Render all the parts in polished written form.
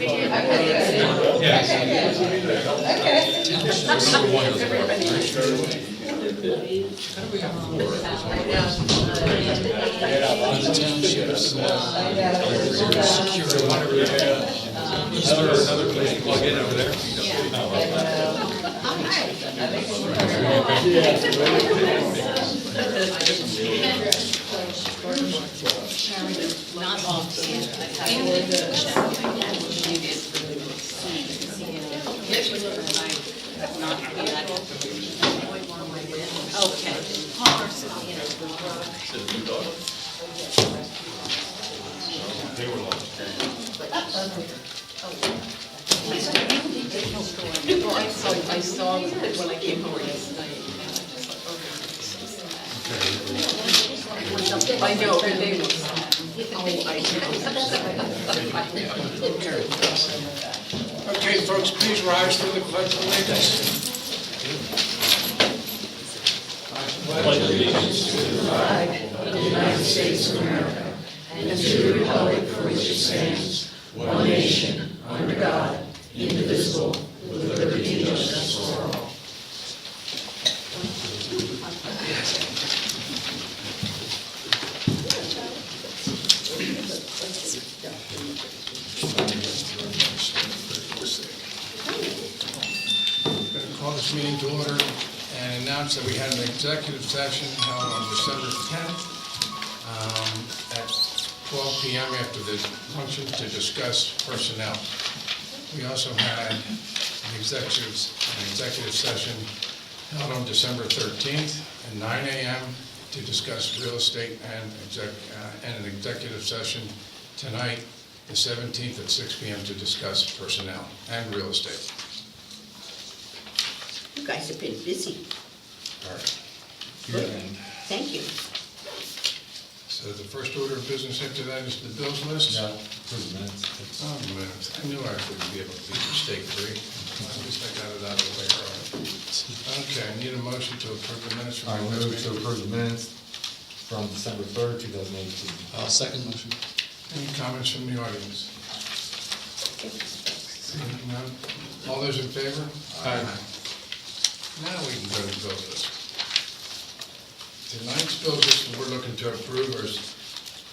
Is there another place to plug in over there? Not often. I saw it when I came home last night. I know, but they was. Okay, folks, please rise for the pledge of allegiance. United States of America, and to the republic for which it stands, one nation, under God, indivisible, with liberty and justice for all. I'm going to call this meeting to order and announce that we had an executive session held on December 10th at 12 p.m. after the function to discuss personnel. We also had an executive session held on December 13th at 9 a.m. to discuss real estate and an executive session tonight, the 17th at 6 p.m. to discuss personnel and real estate. You guys have been busy. All right. Thank you. So the first order of business after that is the bills list? No, approve the minutes. Oh, minutes. I knew I wouldn't be able to be mistake-free. At least I got it out of the way early. Okay, I need a motion to approve the minutes from I the last move to meeting. approve the minutes from December 3rd, 2018. Second motion. Any comments from the audience? Seeing none? All those in favor? Aye. Now we can go to the bills list. Tonight's bills list that we're looking to approve is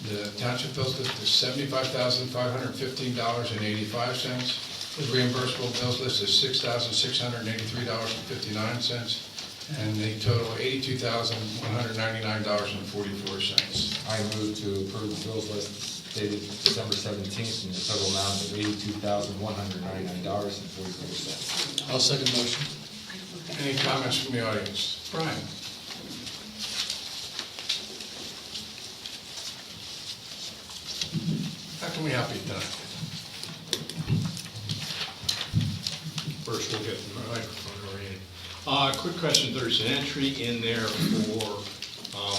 the township bills list is $75,515.85. The reimbursable bills list is $6,683.59. And the total $82,199.44. I move to approve the bills list dated December 17th in the total amount of $82,199.44. I'll second motion. Any comments from the audience? Brian? How can we help you tonight? First, we'll get the microphone oriented. Quick question, there's an entry in there for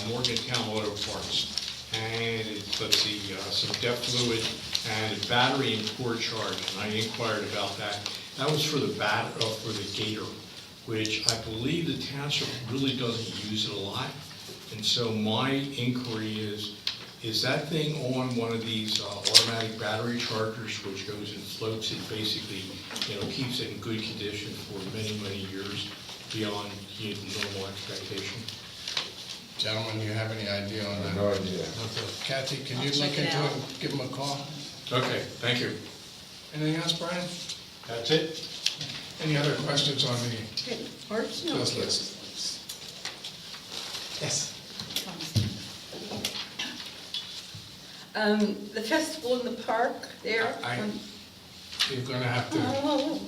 Morgantown Auto Parts. And it's, let's see, some depth fluid and a battery and core charge. And I inquired about that. That was for the for the Gator, which I believe the township really doesn't use it a lot. And so my inquiry is that thing on one of these automatic battery chargers, which goes and floats it, basically, keeps it in good condition for many, many years beyond normal expectation? Gentlemen, you have any idea on that? No idea. Kathy, can you I'll look check it into out. it and give them a call? Okay, thank you. Anything else, Brian? That's it? Any other questions on the Hearts? No. bills list? Yes. The festival in the park there. You're gonna have to, Oh,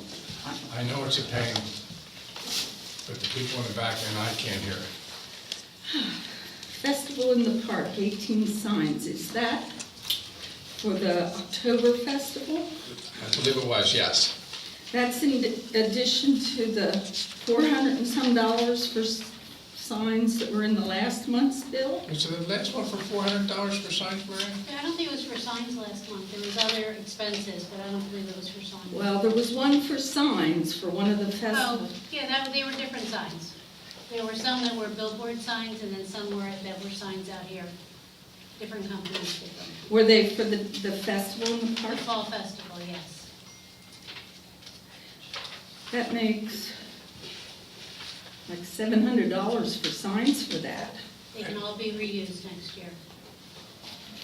I know it's a pain, but the people in the back end, I can't hear it. Festival in the park, 18 signs. Is that for the October festival? I believe it was, yes. That's in addition to the $400 and some for signs that were in the last month's bill? Was it the last one for $400 for signs, Maria? Yeah, I don't think it was for signs last month. There was other expenses, but I don't believe it was for signs. Well, there was one for signs for one of the Oh, festivals. yeah, they were different signs. There were some that were billboard signs, and then some that were signs out here. Different companies did them. Were they for the festival in the The park? fall festival, yes. That makes like $700 for signs for that. They can all be reused next year.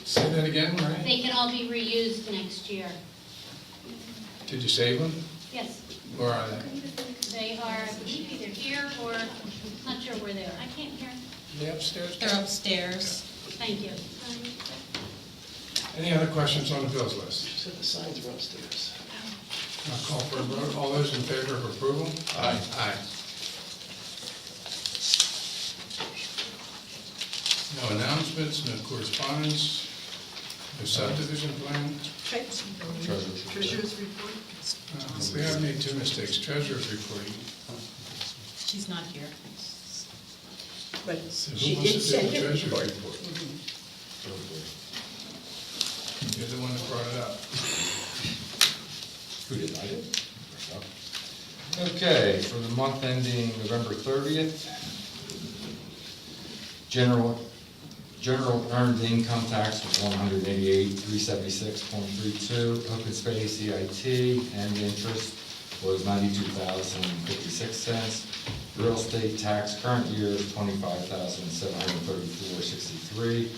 Say that again, Marie? They can all be reused next year. Did you save them? Yes, Where are they? they are, I believe, either here or, I'm not sure where they are. I can't hear. Are they upstairs? They're upstairs. Thank you. Any other questions on the bills list? She said the signs were upstairs. I'll call for a vote. All those in favor of approval? Aye. Aye. No announcements, no correspondence, no subdivision plan. Treasurer's report? We have made two mistakes. Treasurer's report. She's not here. But So who she wants did to do send the a treasurer's report. report? You're the one that brought it up. Who did, I did? Okay, for the month ending November 30th, general earned income tax was $188,376.32, open space EIT and interest was $92,056. Real estate tax current year is $25,734.63.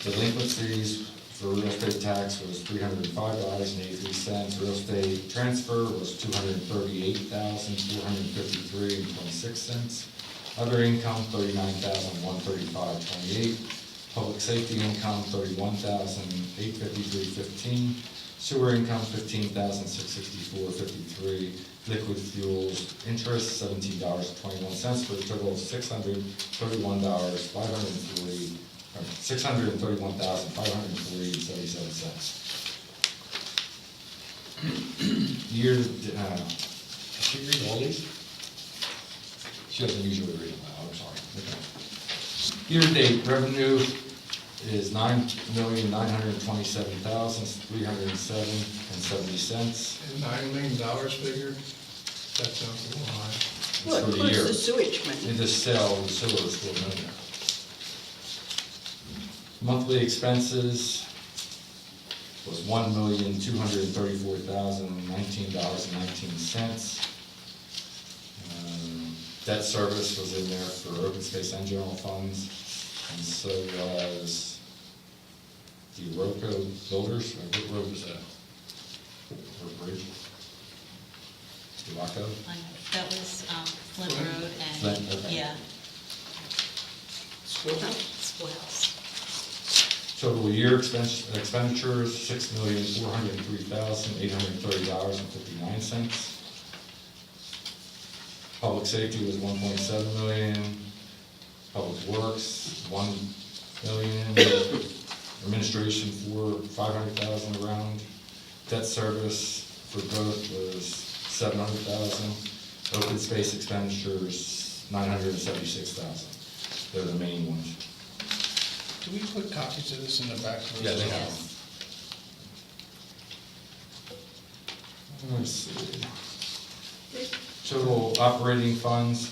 Delinquencies for real estate tax was $305.83. Real estate transfer was $238,453.26. Other income, $39,135.28. Public safety income, $31,853.15. Sewer income, $15,664.53. Liquid fuels interest, $17.21, for a total of $631,503.77. Year, did she read all these? She doesn't usually read them out, I'm sorry. Okay. Year-to-date revenue is $9,927,307.70. $9 million figure? That sounds a little high. Well, For the includes year. the sewage money. And the sale of the sewer is $4 million. Monthly expenses was $1,234,019.19. Debt service was in there for open space and general funds, and so was the Rocco Builders. What road was that? Or bridge? The Rocco? That was Flint Road Flint, and, okay. yeah, Schoolhouse. Schoolhouse. Total year expenditures, $6,403,830.59. Public safety was $1.7 million. Public works, $1 million. Administration for $500,000 around. Debt service for both was $700,000. Open space expenditures, $976,000. They're the main ones. Do we put copies of this in the back? of Yeah, this? they have. Let's see. Total operating funds,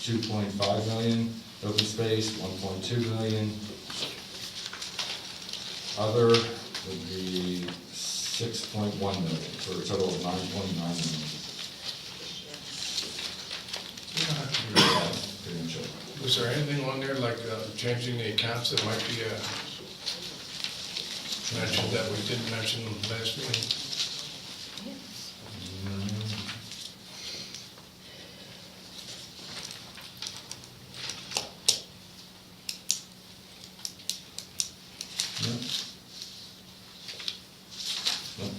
$2.5 million. Open space, $1.2 million. Other would be $6.1 million, for a total of $9.9 million. We don't have to do that. Pretty much it. Was there anything on there like changing the accounts that might be mentioned that we didn't mention last meeting? Nope. Nope.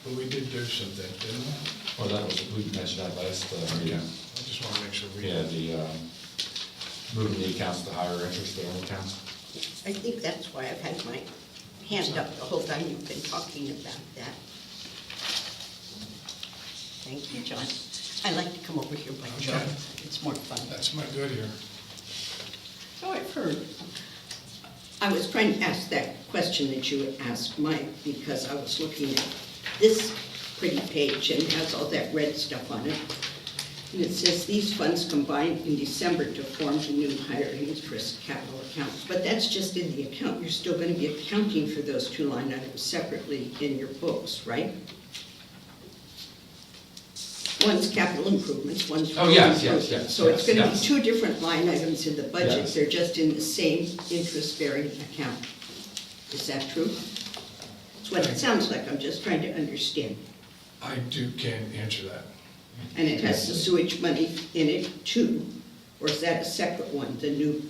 But we did do something, didn't we? Well, that was, we mentioned that last meeting. I just want to make sure we. Yeah, the, moving the accounts to higher interest bearing accounts. I think that's why I've had my hand up the whole time you've been talking about that. Thank you, John. I like to come over here by John. Okay. It's more fun. That's my good here. So I've heard. I was trying to ask that question that you had asked Mike because I was looking at this pretty page and it has all that red stuff on it. And it says these funds combined in December to form the new higher interest capital accounts. But that's just in the account. You're still going to be accounting for those two line items separately in your books, right? One's capital improvements, one's. Oh, yes, yes, yes, So it's yes, gonna be yes. two different line items in the budget, Yes. they're just in the same interest-bearing account. Is that true? That's what it sounds like, I'm just trying to understand. can't answer that. And it has the sewage money in it too, or is that a separate one, the new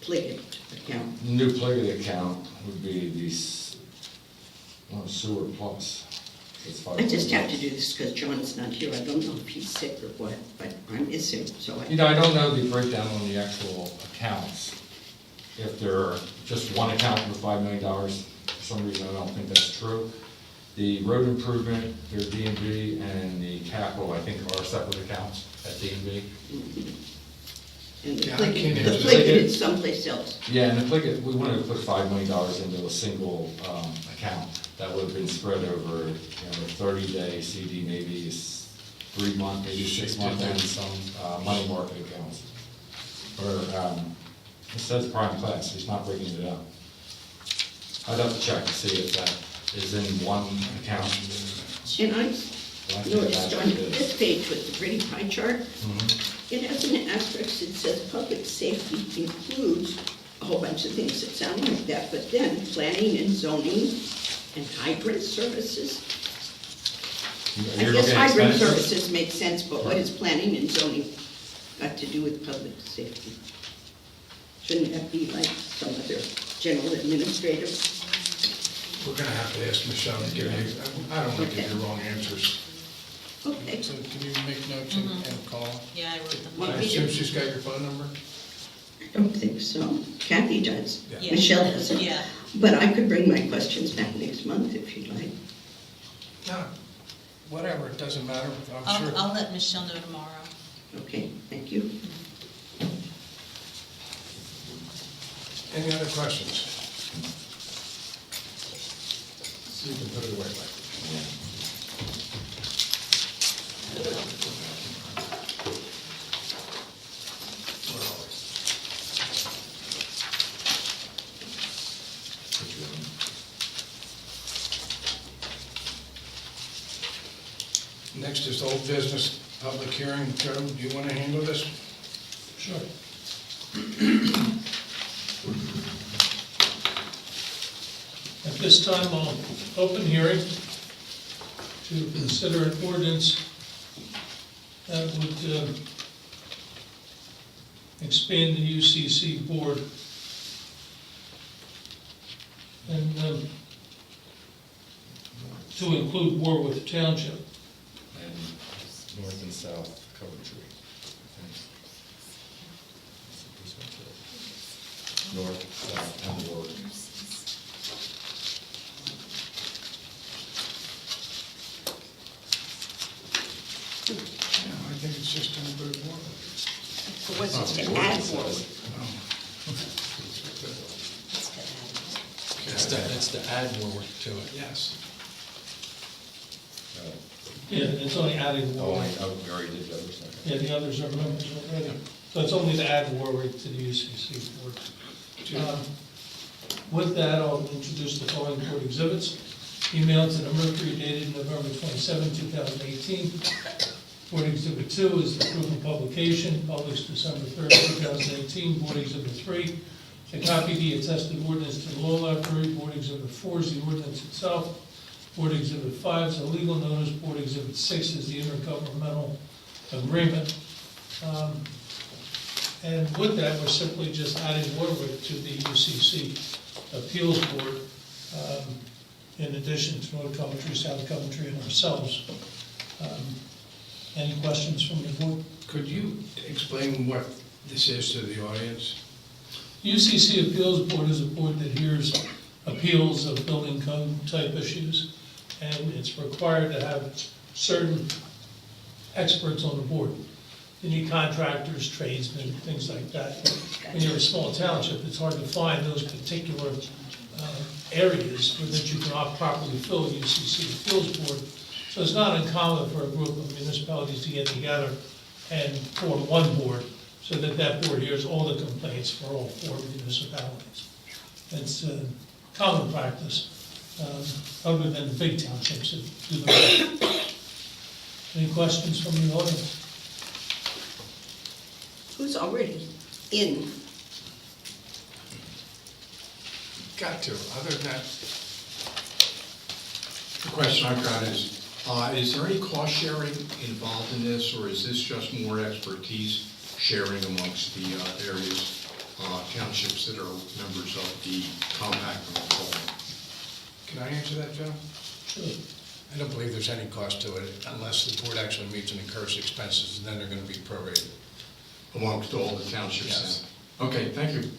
Pliget account? New Pliget account would be sewer plus. It's I just have to $500. do this because John's not here, I don't know if he's sick or what, but I miss him, so I. I don't know the breakdown on the actual accounts. If there are just one account with $5 million, for some reason I don't think that's true. The road improvement, their D&B, and the capital, I think, are separate accounts at D&B. And the Yeah, I Pliget, can't the answer Pliget that. is someplace else. Yeah, and the Pliget, we wanted to put $5 million into a single account. That would have been spread over, a 30-day CD, maybe 3 month, maybe 6 month, and some money market accounts. Or, it says prime class, he's not breaking it up. I'd have to check to see if that is in one account. And I Well, I think noticed that's on what it is. this page with the pretty pie chart, Mhm. it has an asterisk that says public safety includes a whole bunch of things that sound like that, but then planning and zoning and hydrant services. I You're guess looking at hydrant expenses? services make sense, but what has planning and zoning got to do with public safety? Shouldn't that be like some other general administrative? We're gonna have to ask Michelle to give you, I don't want to give you wrong answers. Okay. So can you make notes and call? Yeah, I wrote them. Well, I assume she's got your phone number? I don't think so. Kathy does. Yeah. Michelle doesn't. Yeah. But I could bring my questions back next month if you'd like. No, whatever, it doesn't matter, I'm sure. I'll let Michelle know tomorrow. Okay, thank you. Any other questions? So you can put it away, Mike. Where are we? Next is old business, public hearing. Joe, do you want to handle this? Sure. At this time, I'll open hearing to consider an ordinance that would expand the UCC board and to include Warwick Township. And north and south Coventry. I think. North, south, and Warwick. Yeah, I think it's just going to go to one. So what's it to add more? It's to add more to it, yes. Yeah, it's only adding Oh, Warwick. we already did the other second. Yeah, the others are members already. So it's only to add Warwick to the UCC board. With that, I'll introduce the following board exhibits. Emailed to the Mercury dated November 27, 2018. Board Exhibit 2 is the proof of publication, published December 3, 2018. Board Exhibit 3, a copy of the attested ordinance to the law library. Board Exhibit 4 is the ordinance itself. Board Exhibit 5 is a legal notice. Board Exhibit 6 is the intergovernmental agreement. And with that, we're simply just adding Warwick to the UCC Appeals Board, in addition to North Coventry, South Coventry, and ourselves. Any questions from the board? Could you explain what this is to the audience? UCC Appeals Board is a board that hears appeals of building code type issues, and it's required to have certain experts on the board. You need contractors, tradesmen, things like that. When you're a small township, it's hard to find those particular areas where that you can properly fill a UCC Appeals Board. So it's not uncommon for a group of municipalities to get together and form one board, so that that board hears all the complaints for all 4 municipalities. It's common practice, other than the big townships that do the Any questions from the audience? Who's already in? Got to, other than that, The question I've got is there any cost sharing involved in this, or is this just more expertise sharing amongst the various townships that are members of the compact? can I answer that, Joe? Sure. I don't believe there's any cost to it unless the board actually meets and incurs expenses, and then they're gonna be prorated. Amongst all the townships? Yes. Then? Okay, thank you.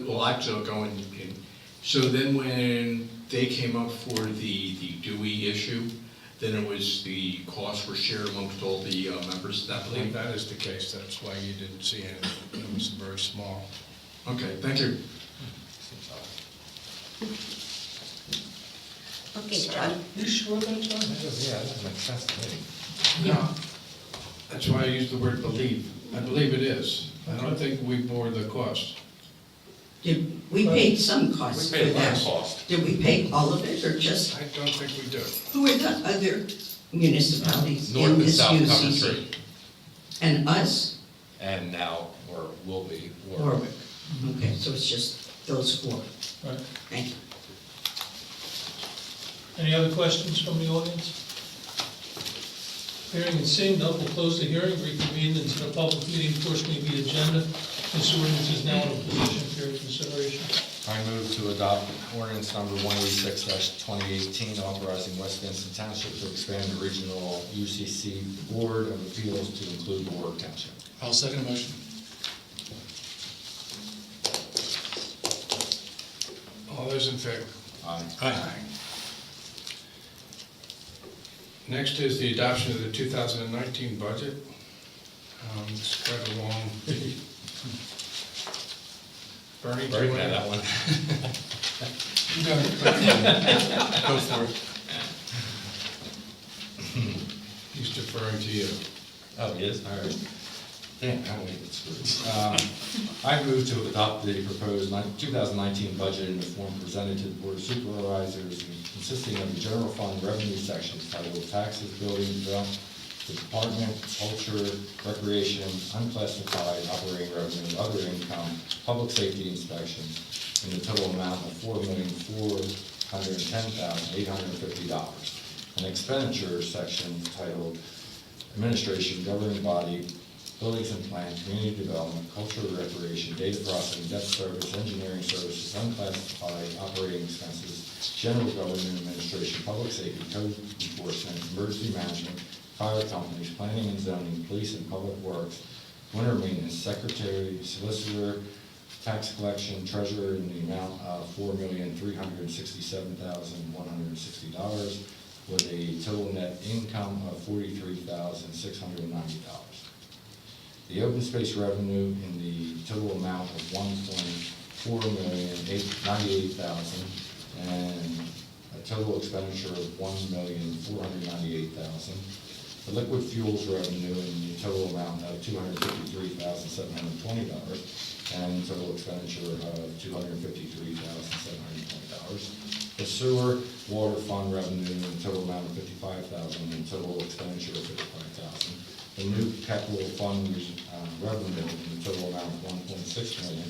Well, actually, go in, so then when they came up for the Dewey issue, then it was the costs were shared amongst all the members at I that believe point? that is the case, that's why you didn't see it, it was very small. Okay, thank you. Okay, John. You sure about that? Yeah, that doesn't make sense to me. No, that's why I used the word believe. I believe it is. I don't think we bore the cost. We paid some costs We for paid a lot of that. cost. Did we pay all of it, or just, I don't think we do. who are the other municipalities North in and this South UCC? Coventry, And us, and now, or will be, Warwick? Okay, so it's just those four. Right. Thank you. Any other questions from the audience? Hearing and seeing none, we'll close the hearing, reconvene into the public meeting portion of the agenda. This ordinance is now in a position for your consideration. I move to adopt ordinance number 186-2018, authorizing West Vincent Township to expand the regional UCC Board of Appeals to include Warwick Township. I'll second the motion. All those in favor? Aye. Next is the adoption of the 2019 budget. It's quite a long. Bernie, do you Right, want yeah, to? that one. You got it. Go for it. He's deferring to you. Oh, he is, all right. Damn, I don't get screwed. I move to adopt the proposed 2019 budget in the form presented to the Board of Supervisors, consisting of the general fund revenue section titled Taxes, Building, the Department, Culture, Recreation, Unclassified Operating Revenue, Other Income, Public Safety Inspections, in the total amount of $4,410,850. An expenditure section titled Administration, Governing Body, Buildings and Plans, Community Development, Cultural Recreation, Data Processing, Debt Service, Engineering Services, Unclassified Operating Expenses, General Government Administration, Public Safety, Code Enforcement, Emergency Management, Fire Companies, Planning and Zoning, Police and Public Works, Winter Maintenance, Secretary, Solicitor, Tax Collection, Treasurer, in the amount of $4,367,160, with a total net income of $43,690. The open space revenue in the total amount of $1,498,000 and a total expenditure of $1,498,000. The liquid fuels revenue in the total amount of $253,720 and total expenditure of $253,720. The sewer water fund revenue in the total amount of $55,000 and total expenditure of $55,000. The new capital fund revenue in the total amount of $1.6 million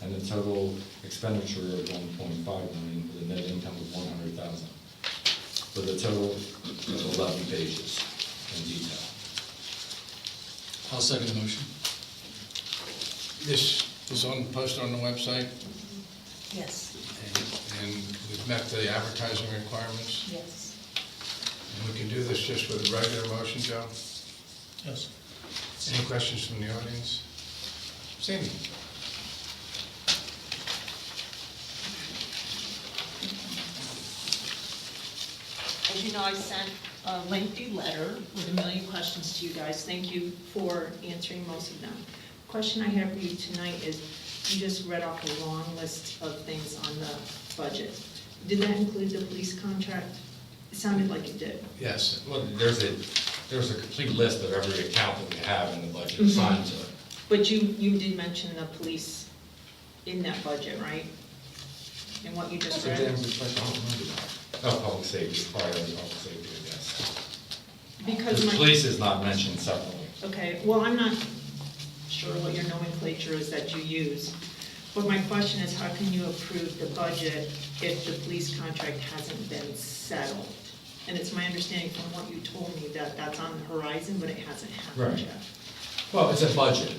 and the total expenditure of $1.5 million with a net income of $100,000. With a total of 11 pages in detail. I'll second the motion. This is posted on the website, Yes, and we've met the advertising requirements. yes. And we can do this just with a regular motion, Joe? Yes. Any questions from the audience? Sandy? As you know, I sent a lengthy letter with a million questions to you guys. Thank you for answering most of them. The question I have for you tonight is, you just read off a long list of things on the budget. Did that include the police contract? It sounded like it did. Yes. Well, there's a complete list of every account that we have in the budget Mhm. assigned to it. But you did mention the police in that budget, right? In what you just That's a read? damn good question, I don't remember that. Oh, public safety, probably under public safety, I guess. Because The my, police is not mentioned separately. okay, well, I'm not sure what your nomenclature is that you use. But my question is, how can you approve the budget if the police contract hasn't been settled? And it's my understanding from what you told me that that's on the horizon, but it hasn't happened Right. yet. Well, it's a budget.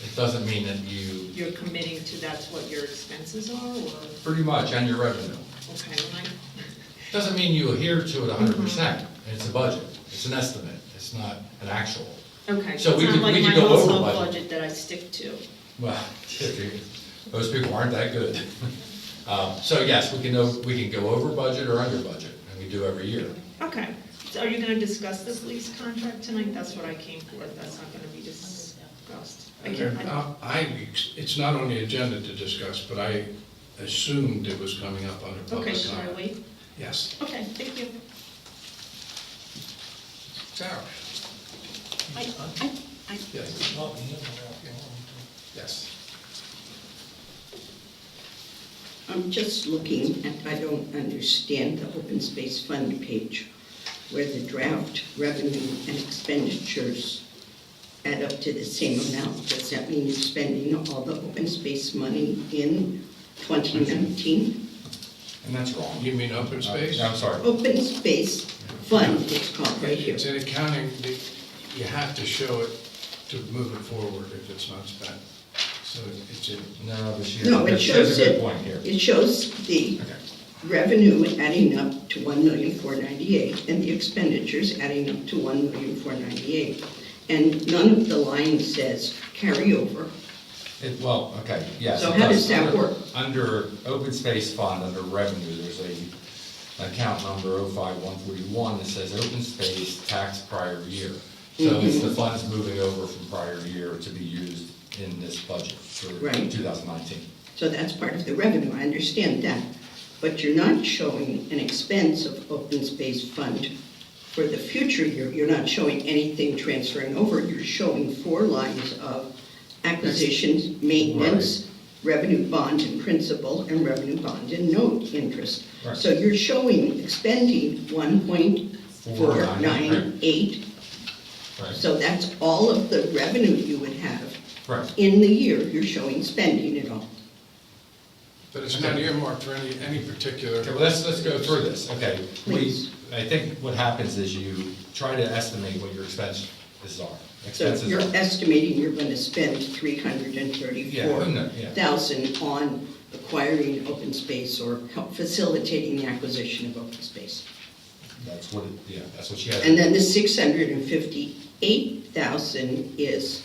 It doesn't mean that You're committing to that's what your expenses are, or, pretty much, and your revenue. okay, when I, Doesn't mean you adhere to it 100%. It's a budget. It's an estimate. It's not an actual. okay, So so we it's could- not like we my could go over household budget. budget that I stick to. Well, those people aren't that good. So yes, we can go over budget or under budget, and we do every year. Okay, so are you gonna discuss this lease contract tonight? That's what I came for, that's not gonna be discussed. It's not on the agenda to discuss, but I assumed it was coming up under public Okay, should I comment. wait? Yes. Okay, thank you. Sarah? Yes. Yes. I'm just looking at, I don't understand the open space fund page, where the draft revenue and expenditures add up to the same amount. Does that mean you're spending all the open space money in 2019? And that's wrong. You mean open space? I'm sorry. Open space fund, it's called right here. It's in accounting, you have to show it to move it forward if it's not spent. So it's in, No, but No, it she shows has a good it, point here. it shows the Okay. revenue adding up to 1,498,000 and the expenditures adding up to 1,498,000. And none of the lines says carryover. Well, okay, yes. So it how does that Under- work? Under open space fund, under revenue, there's an account number 05141 that says open space tax prior year. So it's the funds moving over from prior year to be used in this budget for Right. 2019. So that's part of the revenue, I understand that. But you're not showing an expense of open space fund for the future year. You're not showing anything transferring over. You're showing 4 lines of acquisitions, maintenance, revenue bond and principal, and revenue bond and note interest. Right. So you're showing expending 1.498. Right. So that's all of the revenue you would have Right. in the year. You're showing spending it all. but it's not earmarked for any particular. Okay, well, let's go through this, okay? Please. I think what happens is you try to estimate what your expenses are. So Expenses you're are. estimating you're going to spend Yeah, $334,000 on acquiring open space or facilitating the acquisition of open space. That's what, that's what she has. And then the $658,000 is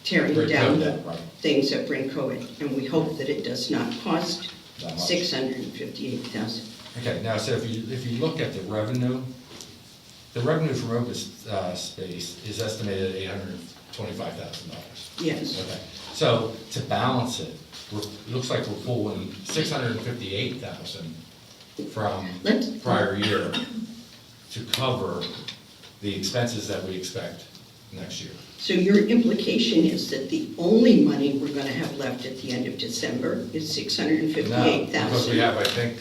tearing Break down code the that, right. things at Brinco, and we hope that it does not cost That much. $658,000. Okay, now, so if you look at the revenue from open space is estimated at $825,000. Yes. Okay, so to balance it, it looks like we're pulling $658,000 from Let's- prior year to cover the expenses that we expect next year. So your implication is that the only money we're going to have left at the end of December is No, $658,000? because we have, I think,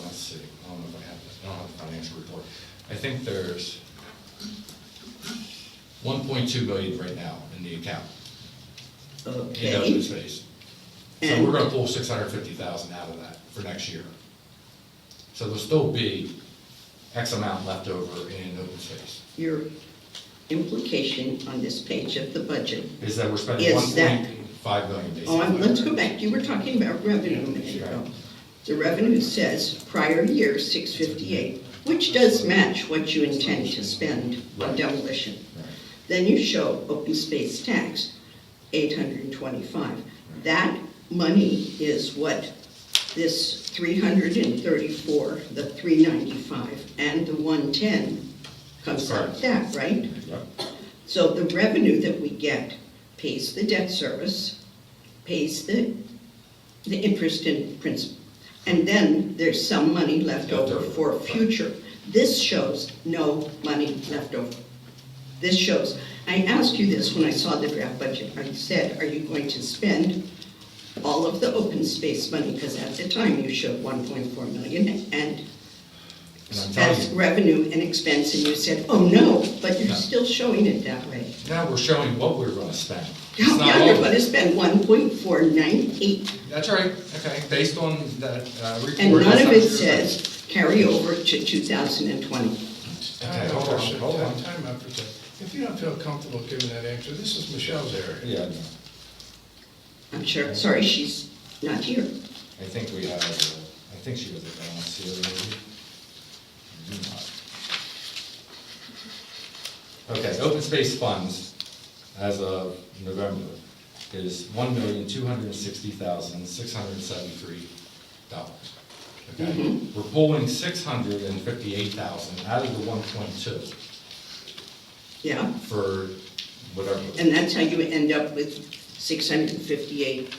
let's see, I don't know if I have this, I don't have the financial report. I think there's 1.2 million right now in the account, in open Okay. space. So And- we're gonna pull 650,000 out of that for next year. So there'll still be X amount left over in open space. Your implication on this page of the budget, Is that we're spending Is that- 1.5 million basically. let's go back, you were talking about revenue a minute ago. The revenue says prior year 658, which does match what you intend to spend on Right. demolition. Right. Then you show open space tax, 825. That money is what this 334, the 395, and the 110 comes out of that, right? Yep. So the revenue that we get pays the debt service, pays the interest and principal. And then there's some money left over for future. This shows no money left over. This shows, I asked you this when I saw the draft budget. I said, are you going to spend all of the open space money? Because at the time you showed 1.4 million and And I'm telling as you, revenue and expense, and you said, oh, no, but you're No. still showing it that way. now we're showing what we're gonna spend. It's not Yeah, all you're of it. gonna spend 1.498, That's right, okay, based on that report. and none that's of not it true. says carry over to 2020. Okay, hold on, hold on. Time out for a second. If you don't feel comfortable giving that answer, this is Michelle's area. Yeah, no. I'm sure, sorry, she's not here. I think we have, I think she has a balance here, maybe. Do not. Okay, open space funds as of November is $1,260,673. Okay, Mhm. we're pulling 658,000 out of the 1.2 Yeah, for whatever. and that's how you end up with 658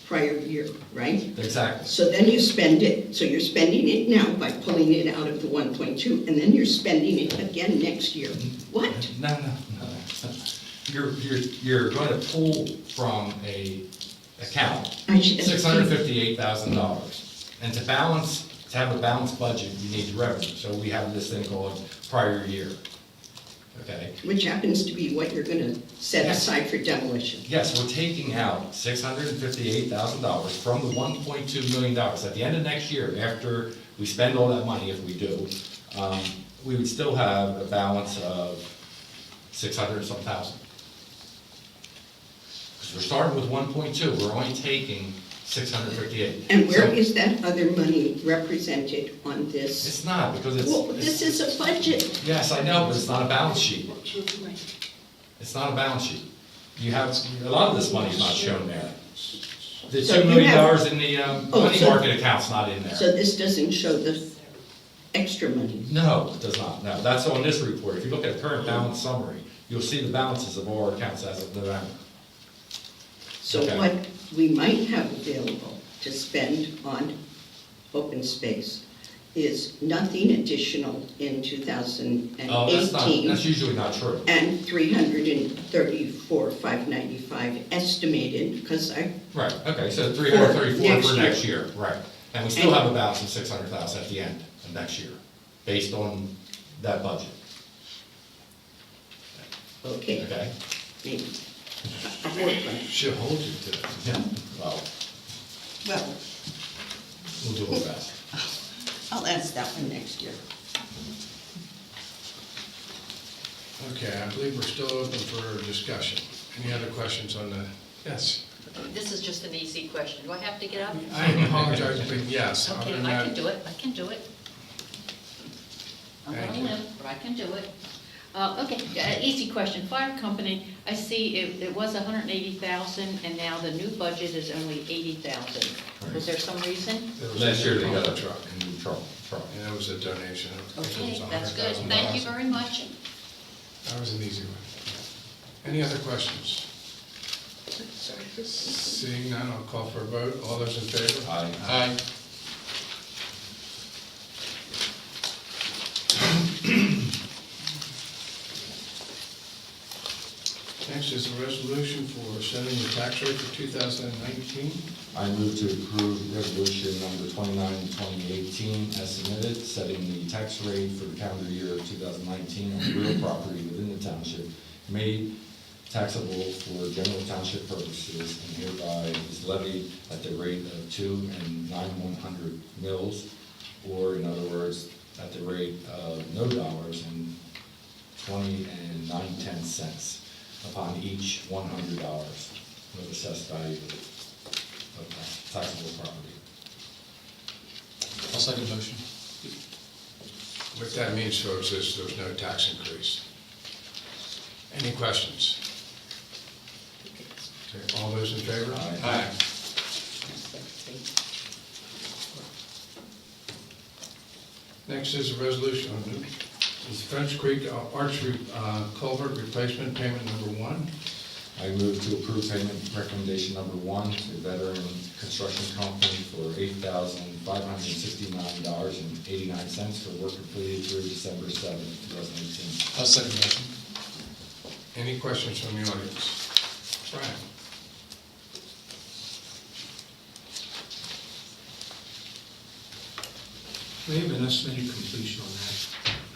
prior year, right? Exactly. So then you spend it, so you're spending it now by pulling it out of the 1.2, and then you're spending it again next year. What? No. You're going to pull from a account I should- $658,000. And to have a balanced budget, you need the revenue. So we have this thing called prior year. Okay? Which happens to be what you're gonna set Yes. aside for demolition. Yes, we're taking out $658,000 from the $1.2 million. At the end of next year, after we spend all that money, if we do, we would still have a balance of 600 and some thousand. Because we're starting with 1.2, we're only taking 658. And where So is that other money represented on this? It's not, because Well, this is a budget. Yes, I know, but it's not a balance sheet. It's not a balance sheet. You have, a lot of this money's not shown there. The So $2 you million have- in the Oh, money so- market account's not in there. So this doesn't show the extra money. No, it does not, no. That's on this report. If you look at current balance summary, you'll see the balances of all our accounts as of November. So Okay. what we might have available to spend on open space is nothing additional in 2018. Oh, that's usually not true. And 334,595 estimated, because I, Right, okay, so 334 next for year. next year, right. And we still have a balance of 600,000 at the end of next year, based on that budget, okay, okay? maybe. I'll work on it. She'll hold you to that. Yeah, well, Well, we'll do our best. I'll ask that one next year. Okay, I believe we're still open for discussion. Any other questions on the, yes? This is just an easy question. Do I have to get up? I apologize, but yes. other Okay, than I that- can do it, I can do it. I'm Thank gonna you. live, but I can do it. Okay, easy question. Fire company, I see it was 180,000 and now the new budget is only 80,000. Was there some reason? There was Last year they got a truck, truck, a new truck. and that was a donation. I think it Okay, was that's good. $100,000. Thank you very much. That was an easy one. Any other questions? Seeing none, I'll call for a vote. All those in favor? Aye. Aye. Next is a resolution for setting the tax rate for 2019. I move to approve resolution number 29, 2018 as submitted, setting the tax rate for the calendar year of 2019 on real property within the township made taxable for general township purposes and hereby is levied at the rate of 2 9/100 mils, or in other words, at the rate of no dollars and 20 9/10 cents upon each $100 of assessed value of taxable property. I'll second the motion. What that means, folks, is there's no tax increase. Any questions? Okay, all those in favor? Aye. Next is a resolution on the French Creek Arch Culvert Replacement Payment Number 1. I move to approve payment recommendation number 1 to Veteran Construction Company for $8,569.89 for work completed through December 7th, 2018. I'll second the motion. Any questions from the audience? Brian? Do we have an estimated completion on that?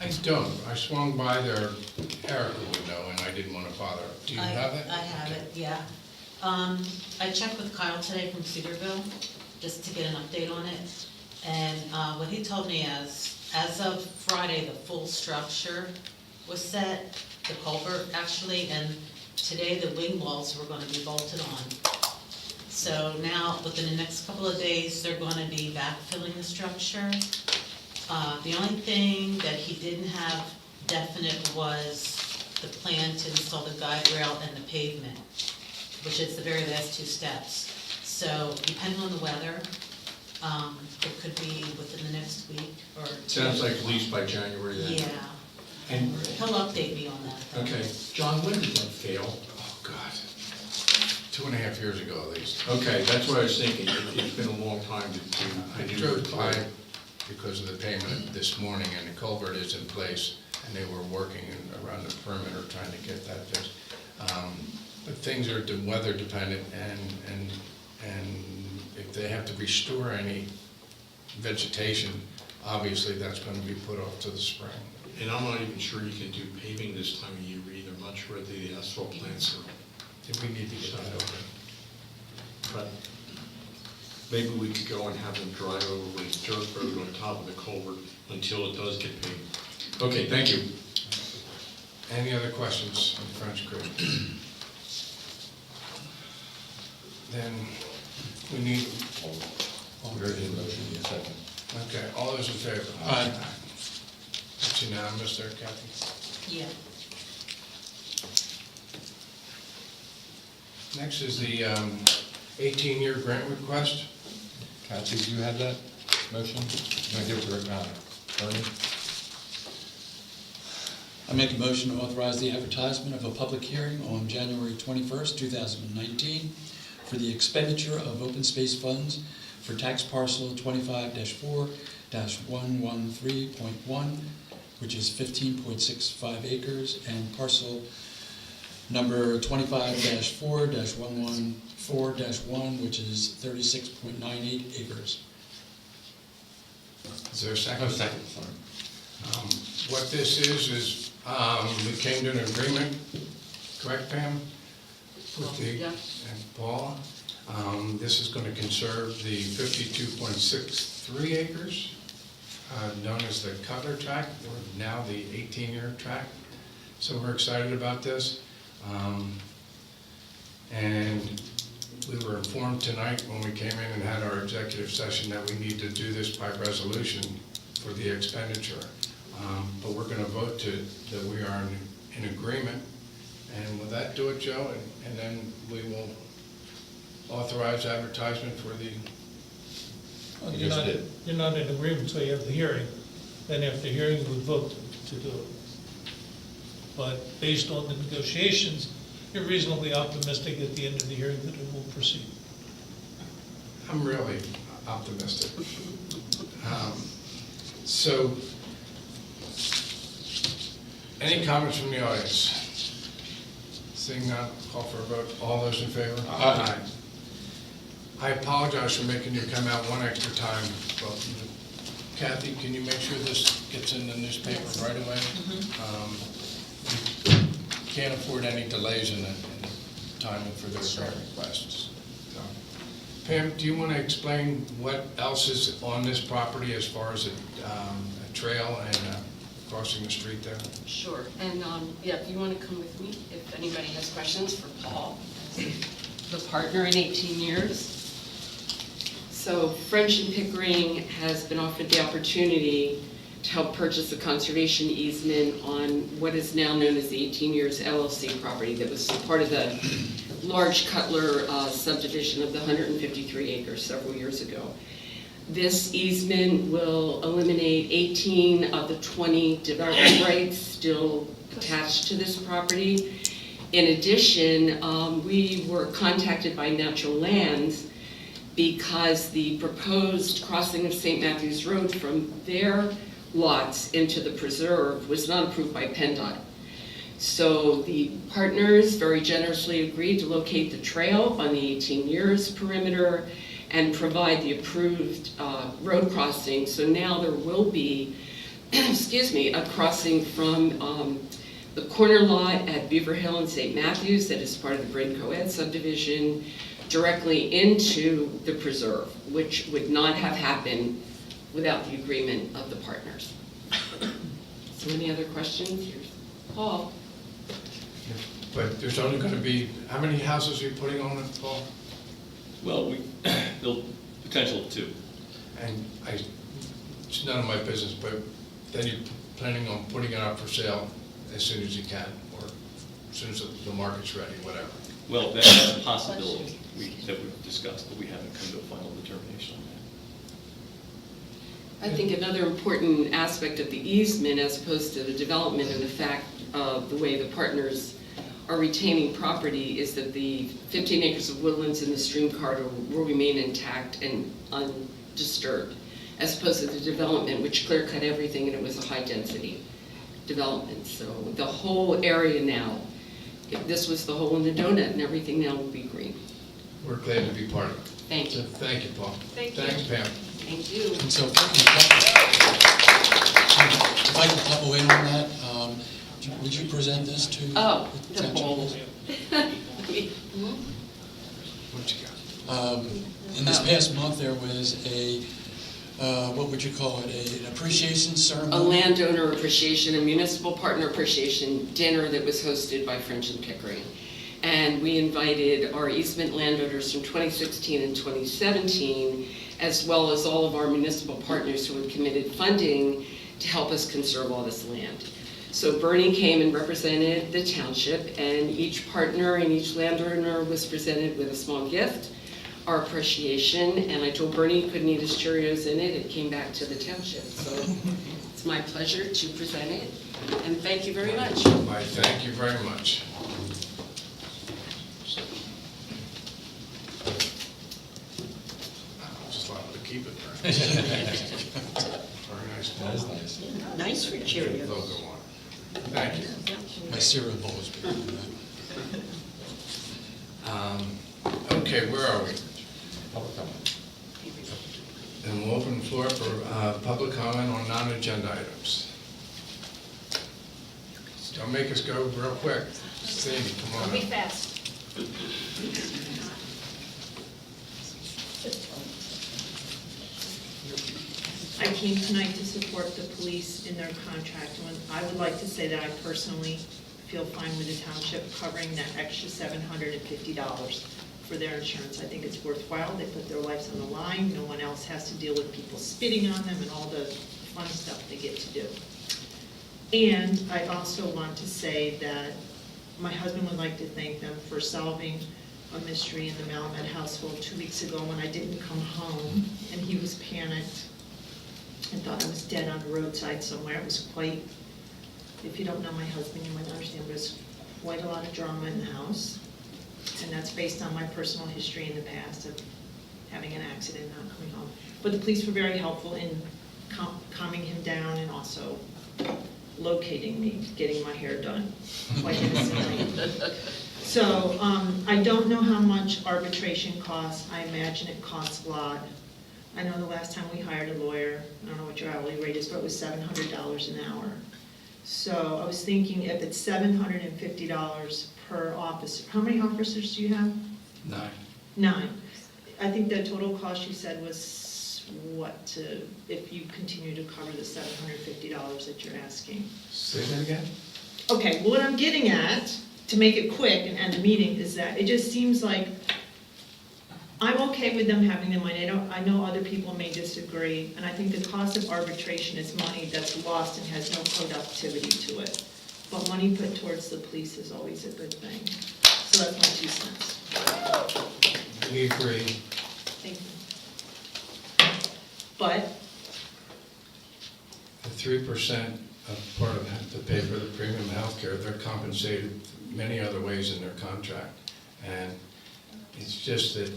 I don't. I swung by there, Erica would know, and I didn't want to bother. Do you have it? I have it, yeah. I checked with Kyle today from Cedarville, just to get an update on it. And what he told me is, as of Friday, the full structure was set, the culvert actually, and today the wing walls were gonna be bolted on. So now, within the next couple of days, they're gonna be backfilling the structure. The only thing that he didn't have definite was the plan to install the guide rail and the pavement, which is the very last two steps. So depending on the weather, it could be within the next week or two. Sounds like at least by January then. Yeah, And, he'll update me on that. though. okay, John, when did that fail? Oh, God. 2.5 years ago, at least. Okay, that's what I was thinking. It's been a long time I to do. drove by because of the payment this morning, and the culvert is in place, and they were working around the perimeter trying to get that fixed. But things are weather dependent, and if they have to restore any vegetation, obviously that's gonna be put off to the spring. And I'm not even sure you can do paving this time of year either. I'm not sure what the asphalt plants are. We need to get that open. But maybe we could go and have them drive over with dirt road on top of the culvert until it does get paved. Okay, thank you. Any other questions on French Creek? Then we need, We already did a motion, a second. okay, all those in favor? Aye. It's unanimous there, Kathy. Yeah. Next is the 18-year grant request. Kathy, do you have that motion? You want to give it to Rick, Ernie? I make a motion to authorize the advertisement of a public hearing on January 21st, 2019 for the expenditure of open space funds for tax parcel 25-4-113.1, which is 15.65 acres, and parcel number 25-4-114-1, which is 36.98 acres. Is there a second? Second, sorry. What this is we came to an agreement, correct, Pam? With the, Yeah. and Paul. This is going to conserve the 52.63 acres, known as the Cutler tract, or now the 18-year tract. So we're excited about this. And we were informed tonight when we came in and had our executive session that we need to do this by resolution for the expenditure. But we're going to vote that we are in agreement. And will that do it, Joe? And then we will authorize advertisement for the, Well, You You're just not, did. you're not in agreement until you have the hearing. Then after the hearing, we vote to do it. But based on the negotiations, you're reasonably optimistic at the end of the hearing that it will proceed. I'm really optimistic. So, any comments from the audience? Seeing none, call for a vote. All those in favor? Aye. I apologize for making you come out one extra time. Well, Kathy, can you make sure this gets in the newspaper right away? We can't afford any delays in the timing for their grant requests. So, Pam, do you want to explain what else is on this property as far as a trail and crossing the street there? Sure, and yeah, if you want to come with me, if anybody has questions for Paul, the partner in 18 years. So French and Pickering has been offered the opportunity to help purchase a conservation easement on what is now known as the 18 Years LLC property that was part of the large Cutler subdivision of the 153 acres several years ago. This easement will eliminate 18 of the 20 development rights still attached to this property. In addition, we were contacted by Natural Lands because the proposed crossing of St. Matthews Road from their lots into the preserve was not approved by PennDOT. So the partners very generously agreed to locate the trail on the 18 Years perimeter and provide the approved road crossing. So now there will be excuse me, a crossing from the corner lot at Beaver Hill and St. Matthews that is part of the Bryn Coed subdivision directly into the preserve, which would not have happened without the agreement of the partners. So any other questions? Here's Paul. But there's only gonna be, how many houses are you putting on it, Paul? Well, we build potential of 2. And it's none of my business, but then you're planning on putting it up for sale as soon as you can, or as soon as the market's ready, whatever. Well, that's a possibility that we've discussed, but we haven't come to a final determination on that. I think another important aspect of the easement as opposed to the development and the fact of the way the partners are retaining property is that the 15 acres of woodlands in the stream corridor will remain intact and undisturbed, as opposed to the development which clear cut everything and it was a high density development. So the whole area now, if this was the hole in the donut and everything now will be green. We're glad to be part of it. Thank you. Thank you, Paul. Thank you. Thanks, Pam. Thank you. And so if I can pop away on that, would you present this to? Oh, the township? bowl. What you got? In this past month, there was a, what would you call it, an appreciation ceremony? A landowner appreciation, a municipal partner appreciation dinner that was hosted by French and Pickering. And we invited our easement landowners from 2016 and 2017, as well as all of our municipal partners who had committed funding to help us conserve all this land. So Bernie came and represented the township, and each partner and each landowner was presented with a small gift, our appreciation, and I told Bernie he couldn't eat his Cheerios in it, it came back to the township. So it's my pleasure to present it, and thank you very much. I thank you very much. I'll just allow to keep it there. Very nice. That is nice. Nice for Cheerios. They'll go on. Thank you. My cereal bowl is bigger than that. Okay, where are we? Public comment. And we'll open the floor for public comment on non-agenda items. Don't make us go real quick. Sandy, come on I'll be up. fast. I came tonight to support the police in their contract. And I would like to say that I personally feel fine with the township covering that extra $750 for their insurance. I think it's worthwhile. They put their lives on the line. No one else has to deal with people spitting on them and all the fun stuff they get to do. And I also want to say that my husband would like to thank them for solving a mystery in the Malamet household 2 weeks ago when I didn't come home, and he was panicked and thought I was dead on the roadside somewhere. It was quite, if you don't know my husband, you might understand, but it's quite a lot of drama in the house. And that's based on my personal history in the past of having an accident, not coming home. But the police were very helpful in calming him down and also locating me, getting my hair done, quite innocently. So I don't know how much arbitration costs. I imagine it costs a lot. I know the last time we hired a lawyer, I don't know what your hourly rate is, but it was $700 an hour. So I was thinking if it's $750 per officer, how many officers do you have? 9. 9. I think the total cost you said was what, if you continue to cover the $750 that you're asking? Say that again? Okay, well, what I'm getting at, to make it quick and end the meeting, is that it just seems like I'm okay with them having the money. I know other people may disagree, and I think the cost of arbitration is money that's lost and has no productivity to it. But money put towards the police is always a good thing. So that's my 2 cents. We agree. Thank you. But The 3% of part of the pay for the premium healthcare, they're compensated many other ways in their contract. And it's just that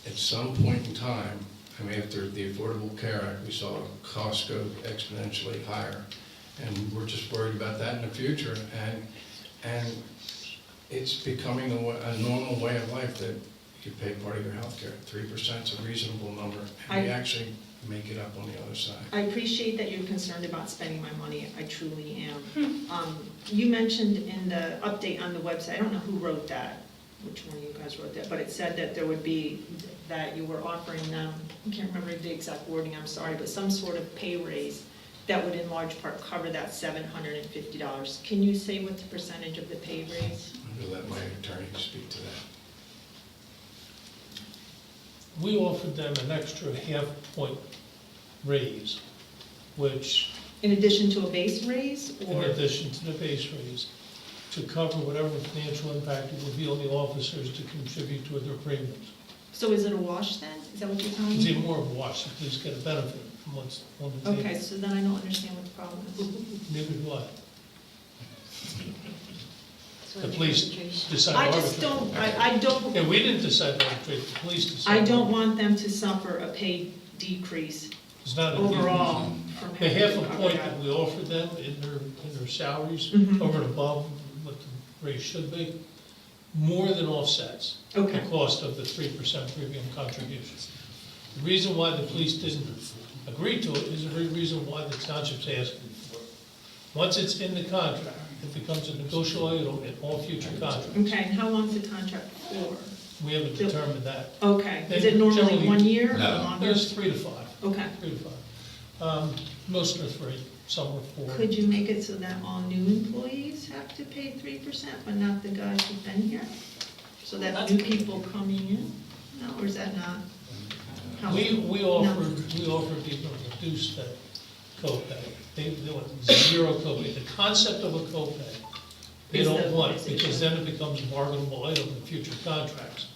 at some point in time, I mean, after the Affordable Care Act, we saw costs go exponentially higher. And we're just worried about that in the future. And it's becoming a normal way of life that you pay part of your healthcare. 3% is a reasonable number. And we I- actually make it up on the other side. I appreciate that you're concerned about spending my money, I truly am. You mentioned in the update on the website, I don't know who wrote that, which one of you guys wrote that, but it said that there would be, that you were offering them, I can't remember the exact wording, I'm sorry, but some sort of pay raise that would in large part cover that $750. Can you say what the percentage of the pay raise? I'm gonna let my attorney speak to that. We offered them an extra half-point raise, which, In addition to a base raise, in or? addition to the base raise, to cover whatever financial impact it would be on the officers to contribute to their premiums. So is it a wash then? Is that what you're telling It's me? even more of a wash, if police get a benefit from what's on the table. Okay, so then I don't understand what the problem is. Neither do I. So The the police arbitration. decide I to just arbitrate. don't, I don't, Yeah, we didn't decide to arbitrate, the police decided. I don't want them to suffer a pay decrease It's not a overall from The having half to a cover point that. that we offered them in their salaries, Mhm. over and above what the rate should be, more than offsets Okay. the cost of the 3% premium contributions. The reason why the police didn't agree to it is the very reason why the township's asking for it. Once it's in the contract, it becomes a negotiable item in all future contracts. Okay, and how long's the contract for? We haven't determined that. Okay, is it normally Generally- 1 year or No. longer? There's 3 to 5. Okay. 3 to 5. Most are 3, some are 4. Could you make it so that all new employees have to pay 3%, but not the guys who've been here? So that new people coming in? No, or is that not? how- We No. offered people to reduce that copay. They want zero copay. The concept of a copay, they Is don't the want, position. because then it becomes a bargainable item in future contracts.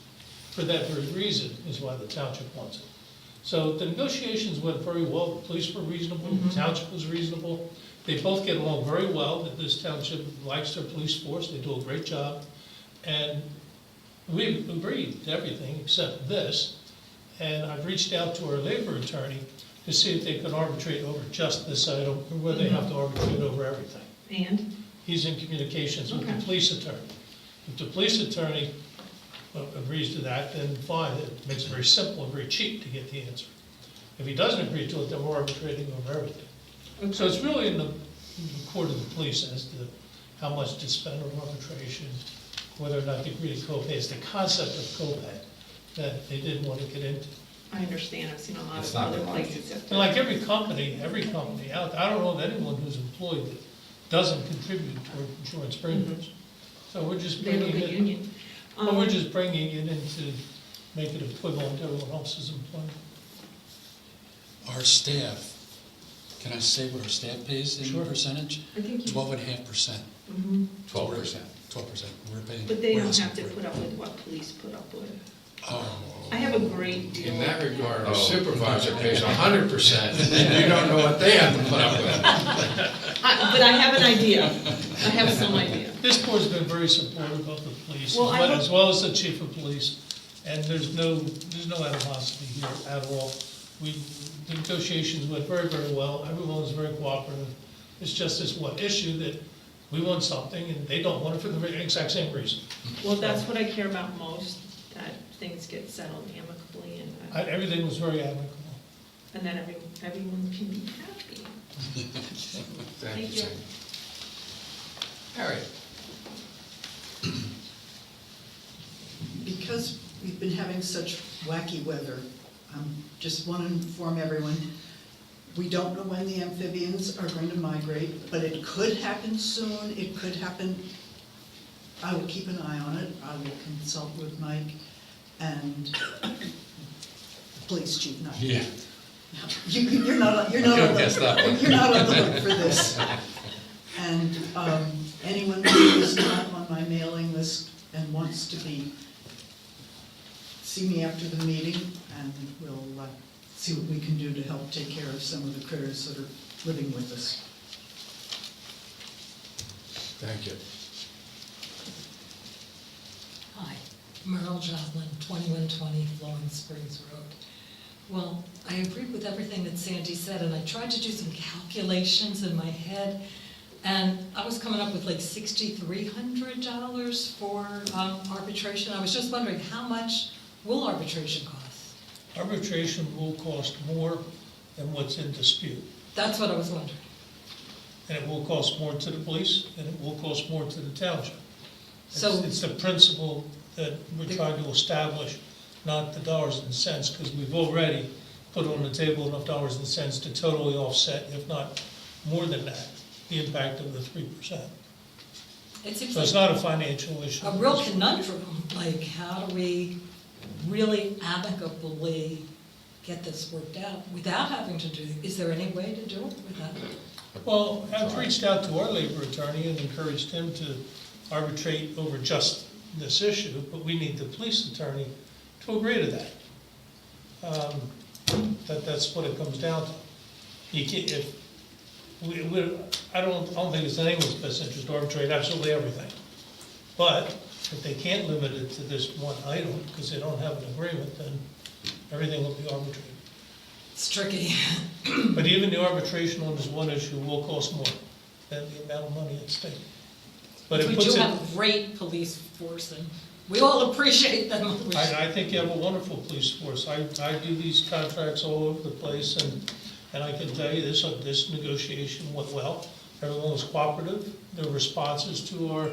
For that very reason is why the township wants it. So the negotiations went very well. The police were reasonable, the township was reasonable. They both get along very well. That This township likes their police force. They do a great job. And we agreed to everything except this. And I've reached out to our labor attorney to see if they could arbitrate over just this item, or whether they have to arbitrate over everything. And? He's in communications with the Okay. police attorney. If the police attorney agrees to that, then fine, it makes it very simple and very cheap to get the answer. If he doesn't agree to it, then we're arbitrating over everything. So it's really in the court of the police as to how much to spend on arbitration, whether or not they agree to copay. It's the concept of copay that they didn't want to get into. I understand, I've seen a lot It's of not other their money. places. that- And like every company out there, I don't know of anyone who's employed that doesn't contribute toward insurance premiums. So we're just They have a bringing good it, union. but we're just bringing it in to make it equivalent to everyone else's employment. Our staff, can I say what our staff pays in Sure. percentage? I think you, 12.5%. 12%. 12%. We're paying. but they we're don't asking have to for it. put up with what police put up with. Oh. I have a great deal. In that regard, a Oh. supervisor pays 100%, and you don't know what they have to put up with. But I have an idea, I have some idea. This board's been very supportive of the police, Well, I but hope- as well as the chief of police, and there's no animosity here at all. The negotiations went very, very well, everyone was very cooperative. It's just this one issue that we want something, and they don't want it for the very exact same reason. Well, that's what I care about most, that things get settled amicably and Everything was very amicable. that everyone can be happy. Thank you, you. Sam. Harry? Because we've been having such wacky weather, just want to inform everyone, we don't know when the amphibians are going to migrate, but it could happen soon, it could happen, I will keep an eye on it, I will consult with Mike and police chief, not you. Yeah. You're not on Don't guess that one. you're not on the hook for this. And anyone who is not on my mailing list and wants to see me after the meeting, and we'll see what we can do to help take care of some of the critters that are living with us. Thank you. Hi, Merle Joplin, 2120 Florence Springs Road. Well, I agree with everything that Sandy said, and I tried to do some calculations in my head, and I was coming up with like $6,300 for arbitration. I was just wondering, how much will arbitration cost? Arbitration will cost more than what's in dispute. That's what I was wondering. And it will cost more to the police, and it will cost more to the township. So- It's the principle that we're trying to establish, not the dollars and cents, because we've already put on the table enough dollars and cents to totally offset, if not more than that, the impact of the 3%. It seems So it's like not a financial issue. a real conundrum, like how do we really amicably get this worked out without having to do, is there any way to do it without? Well, I've reached out to our labor attorney and encouraged him to arbitrate over just this issue, but we need the police attorney to agree to that. That's what it comes down to. You can't, I don't think it's in anyone's best interest to arbitrate absolutely everything. But if they can't limit it to this one item, because they don't have an agreement, then everything will be arbitrated. It's tricky. But even the arbitration on this one issue will cost more than the amount of money at stake. But it We puts do it, have a great police force, and we all appreciate them. I think you have a wonderful police force. I do these contracts all over the place, and I can tell you this negotiation went well. Everyone was cooperative. The responses to our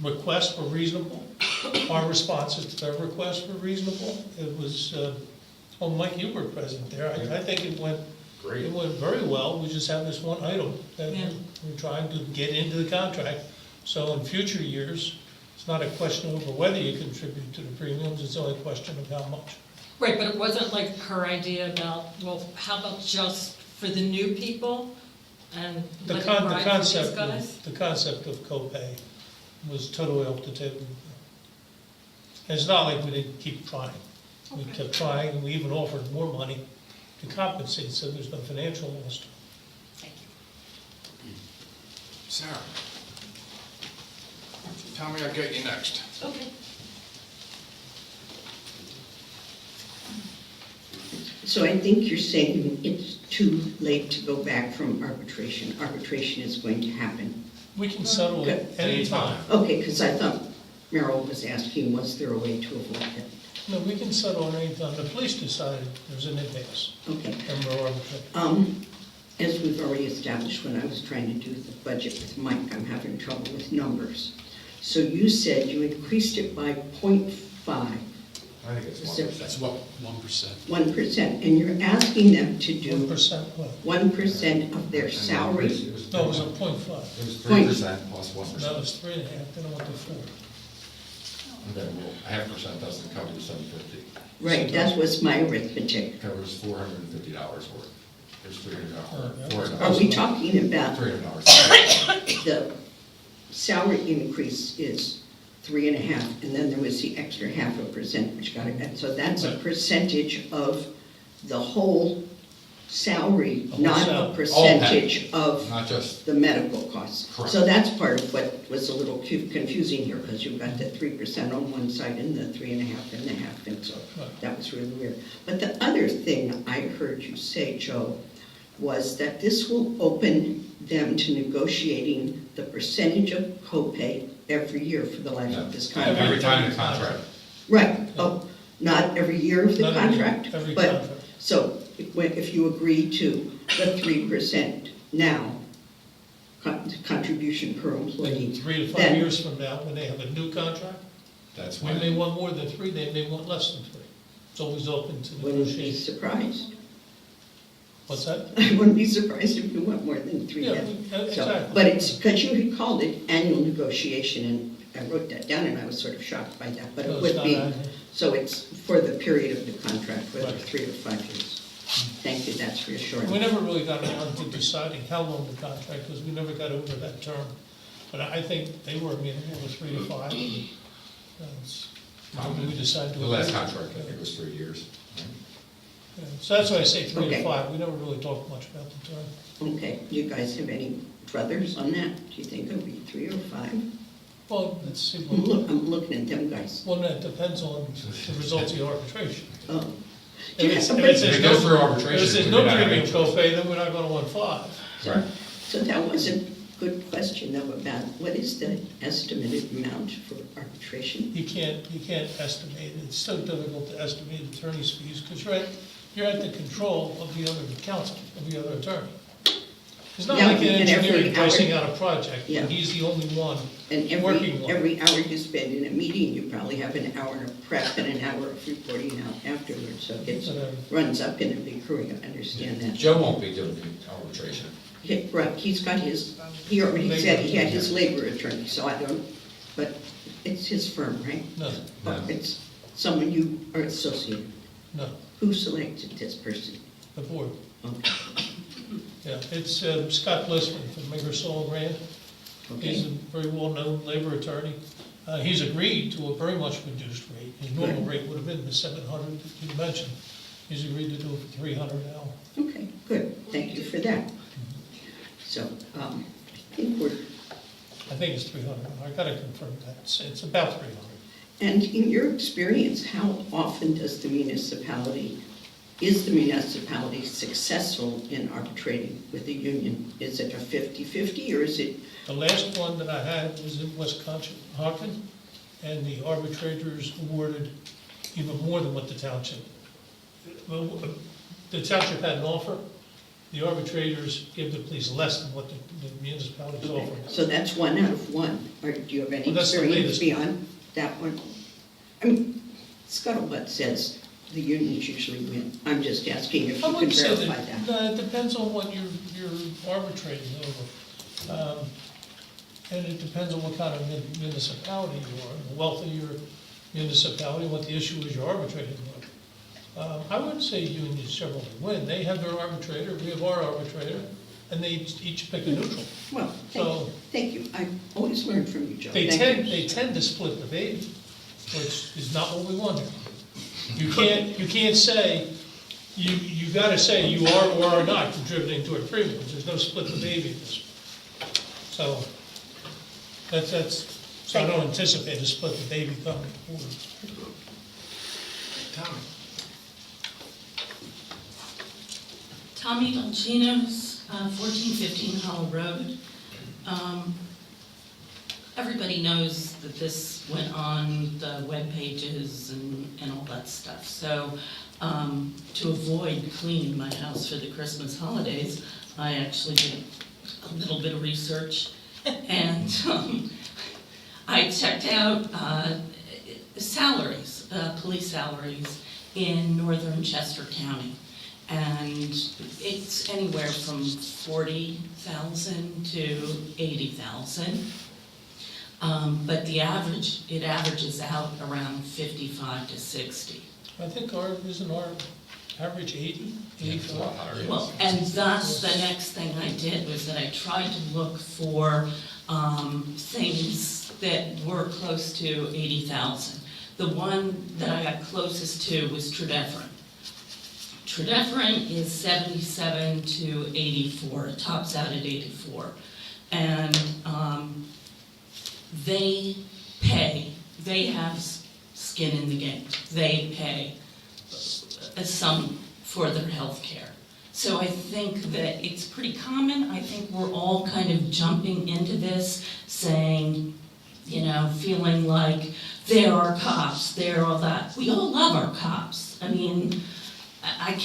requests were reasonable. Our responses to their requests were reasonable. It was, Mike, you were present there. I think it went Great. It went very well. We just have this one item that Yeah. we're trying to get into the contract. So in future years, it's not a question over whether you contribute to the premiums, it's only a question of how much. Right, but it wasn't like her idea about, well, how about just for the new people and The let it con- the ride for these concept guys? of, the concept of copay was totally off the table. And it's not like we didn't keep trying. We kept trying, and we even offered more money to compensate, so there's no financial loss. Thank you. Sarah. Tell me I'll get you next. Okay. So I think you're saying it's too late to go back from arbitration. Arbitration is going to happen. We can settle it anytime. Okay, because I thought Merrill was asking, was there a way to avoid it? No, we can settle it anytime. The police decided there's an impasse, Okay. and we're arbitrating. As we've already established, when I was trying to do the budget with Mike, I'm having trouble with numbers. So you said you increased it by 0.5, I think it's So- 1%. That's what, 1%. 1%, and you're asking them to do 1% what? 1% of their salary? No, it was a 0.5. It was 3% plus 1%. That was 3.5, then I went to 4. Okay, well, 0.5% doesn't cover the $750. Right, that was my arithmetic. It covers $450 worth. There's $300. $400. Are we talking about $300. the salary increase is 3.5, and then there was the extra 0.5%, which got it, and so that's a percentage of the whole salary, The whole not salary. a percentage of Not just, the medical costs. Correct. So that's part of what was a little confusing here, because you've got the 3% on one side and the 3.5 and the half, and so Right. that was really weird. But the other thing I heard you say, Joe, was that this will open them to negotiating the percentage of copay every year for the life of this contract. every time in the contract. Right, oh, not every year of the Not every year, contract? every But, contract. so, if you agree to the 3% now, contribution per employee. In 3 to 5 then- years from now, when they have a new contract, That's we may when, want more than 3, they may want less than 3. It's always open to Wouldn't be negotiation. surprised. What's that? I wouldn't be surprised if you want more than 3 Yeah, then. So, exactly. but it's, because you had called it annual negotiation, and I wrote that down, and I was sort of shocked by that, but No, it it's would not be, annual. so it's for the period of the contract, whether Right. 3 or 5 years. Thank you, that's reassuring. We never really got around to deciding how long the contract was, we never got over that term. But I think they were amenable to 3 to 5. and that's- maybe we decided to. the last agree. contract, I think, was 3 years. right? Yeah, so that's why I say 3 to Okay. 5, we never really talked much about the term. Okay, you guys have any druthers on that? Do you think it'll be 3 or 5? Well, let's see, I'm looking at them guys. well, that depends on the results of the arbitration. Oh. If it's- if Yeah, it says If it no- goes through arbitration, If it says we no may not have premium any choice. copay, then we're not gonna want 5. Right. So that was a good question though about what is the estimated amount for arbitration? You can't estimate, it's so difficult to estimate attorney's fees, because you're at the control of the other council, of the other attorney. It's not Yeah, like an and every engineer pricing hour- out a project, Yeah. when he's the only one And working on it. every hour you spend in a meeting, you probably have an hour of prep and an hour of reporting out afterwards, so it runs up in a big hurry, I understand that. Joe won't be doing the arbitration. Yeah, right, he's got his, he already said he had his labor attorney, so I don't, but it's his firm, right? No, But it's someone you are associated. no, Who selected this person? the board. Okay. Yeah, it's Scott Blissman from Ingersoll Rand. He's a very well-known labor attorney. He's agreed to a very much reduced rate. His normal rate would have been the 700 that you mentioned. He's agreed to do it for 300 an hour. Okay, good, thank you for that. So, I think we're, I think it's 300. I gotta confirm that. It's about 300. and in your experience, how often does the municipality, is the municipality successful in arbitrating with the union? Is it a 50-50 or is it, The last one that I had was in Wisconsin, and the arbitrators awarded even more than what the township. Well, the township had an offer, the arbitrators gave the police less than what the municipality's offering. so that's 1 out of 1, or do you have any Well, that's the experience latest. beyond that one? I mean, scuttlebutt says the unions usually win. I'm just asking if I you can wouldn't say verify that, that. no, it depends on what you're arbitrating over. And it depends on what kind of municipality you are, the wealth of your municipality, what the issue is you're arbitrating over. I wouldn't say unions generally win. They have their arbitrator, we have our arbitrator, and they each pick a neutral. Well, So thank you. I always learn from you, Joe. they Thank you. tend to split the baby, which is not what we want here. You can't say, you gotta say you are or are not contributing to a premium, because there's no split the baby in this. So, so I don't anticipate a split the baby coming forward. Tommy? Tommy Dolcino's, 1415 Hollow Road. Everybody knows that this went on the web pages and all that stuff. So to avoid cleaning my house for the Christmas holidays, I actually did a little bit of research and I checked out salaries, police salaries in northern Chester County. And it's anywhere from 40,000 to 80,000. But the average, it averages out around 55 to 60. I think isn't our average 80, 85? Well, and that's the next thing I did, was that I tried to look for things that were close to 80,000. The one that I got closest to was Tredeferin. Tredeferin is 77 to 84, it tops out at 84. And they pay, they have skin in the game. They pay some for their health care. So I think that it's pretty common. I think we're all kind of jumping into this, saying, you know, feeling like they're our cops, they're all that. We all love our cops. I mean, I've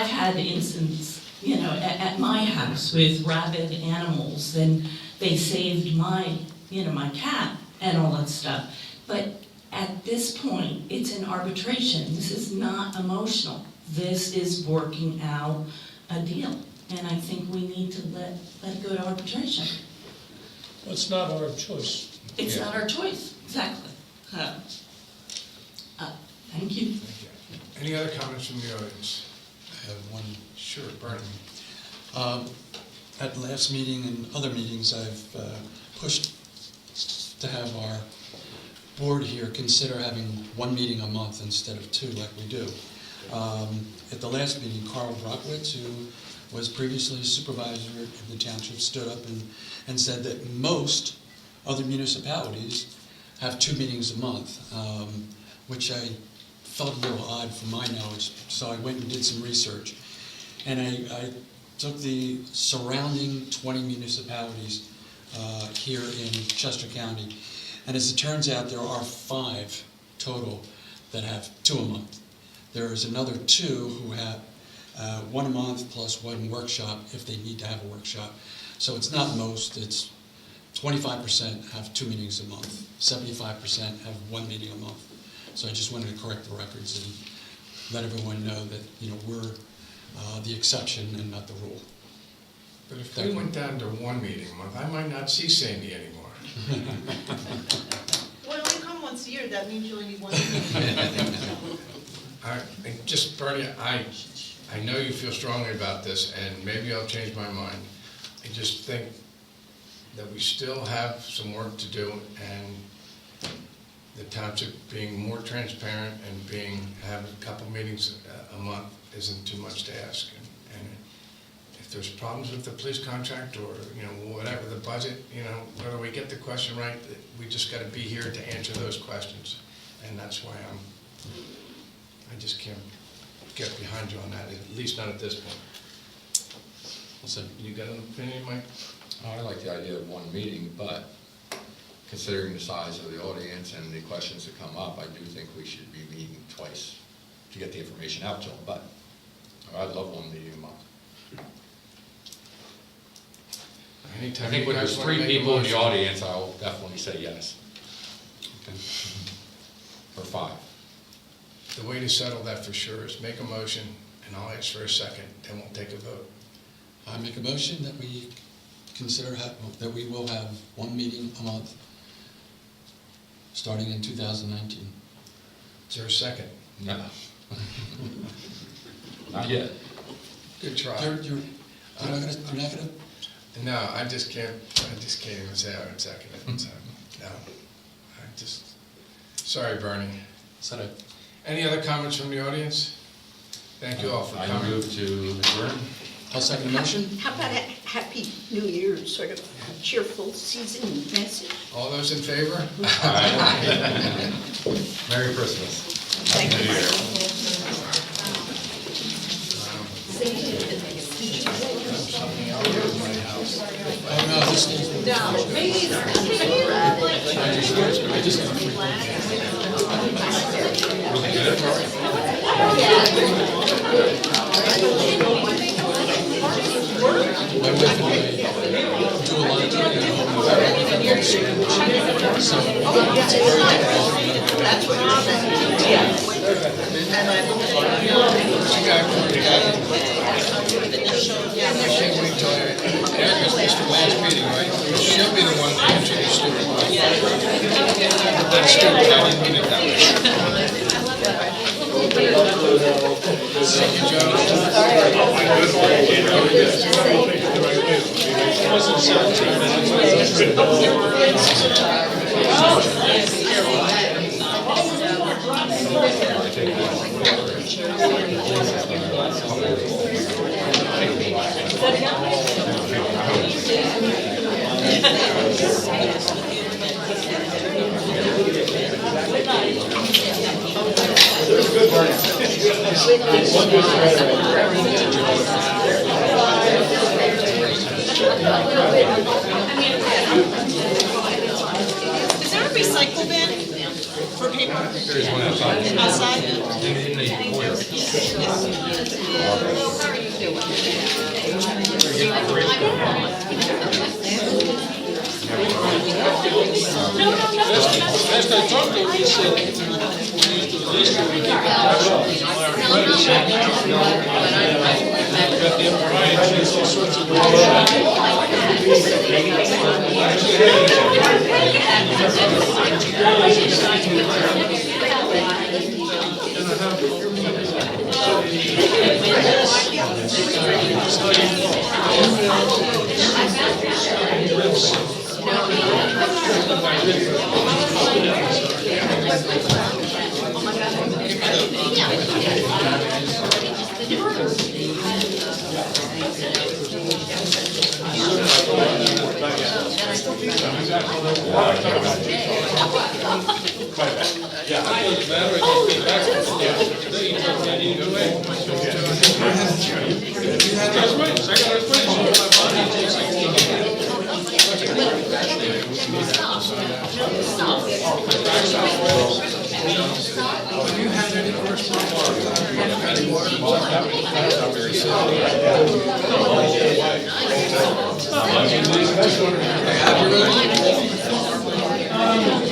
had instances, you know, at my house with rabid animals, and they saved my, you know, my cat and all that stuff. But at this point, it's an arbitration. This is not emotional. This is working out a deal. And I think we need to let it go to arbitration. Well, it's not our choice. It's not our choice, exactly. Thank you. Any other comments from the audience? I have one. Sure, Barney. At the last meeting and other meetings, I've pushed to have our board here consider having one meeting a month instead of two like we do. At the last meeting, Carl Brockwitz, who was previously a supervisor in the township, stood up and said that most other municipalities have 2 meetings a month, which I felt a little odd from my knowledge, so I went and did some research. And I took the surrounding 20 municipalities here in Chester County, and as it turns out, there are 5 total that have 2 a month. There is another 2 who have 1 a month plus 1 workshop if they need to have a workshop. So it's not most, it's 25% have 2 meetings a month, 75% have 1 meeting a month. So I just wanted to correct the records and let everyone know that, we're the exception and not the rule. But if we went down to 1 meeting a month, I might not see Sandy anymore. Well, you come once a year, that means you only need one meeting. Bernie, I know you feel strongly about this, and maybe I'll change my mind. I just think that we still have some work to do, and the township being more transparent and having a couple meetings a month isn't too much to ask. And if there's problems with the police contract or, whatever, the budget, whether we get the question right, we just got to be here to answer those questions. And that's why I just can't get behind you on that, at least not at this point. Listen, You got an opinion, Mike? I like the idea of 1 meeting, but considering the size of the audience and the questions that come up, I do think we should be meeting twice to get the information out to them, but I'd love 1 meeting a month. Anytime I think you when guys there's wanna 3 make a people in the motion. audience, I'll definitely say yes. okay. Or 5. The way to settle that for sure is make a motion, and I'll ask for a second, then we'll take a vote. I make a motion that we consider that we will have 1 meeting a month, starting in 2019. Is there a second? No. Not yet. Good try. You're not gonna, No, I just can't even say I would second it. So, no, sorry, Bernie. Set it. Any other comments from the audience? Thank you all for I coming. move to adjourn. I'll second the motion. How about a Happy New Year, sort of cheerful season message? All those in favor? Merry Christmas. Thank you. Oh, no, this is. My wife and I do a lot of time at home. So, That's what you're saying. Can't wait till Erica's missed the last meeting, right? She'll be the one to answer these stupid questions. That's stupid, I didn't mean it that way. Thank you, Joe. Is there a recycle bin for paper? There's one outside. Outside? In the foyer. Last I talked to him, he said, when he used to release them, we keep it got the MRI, and it's all sorts of you had any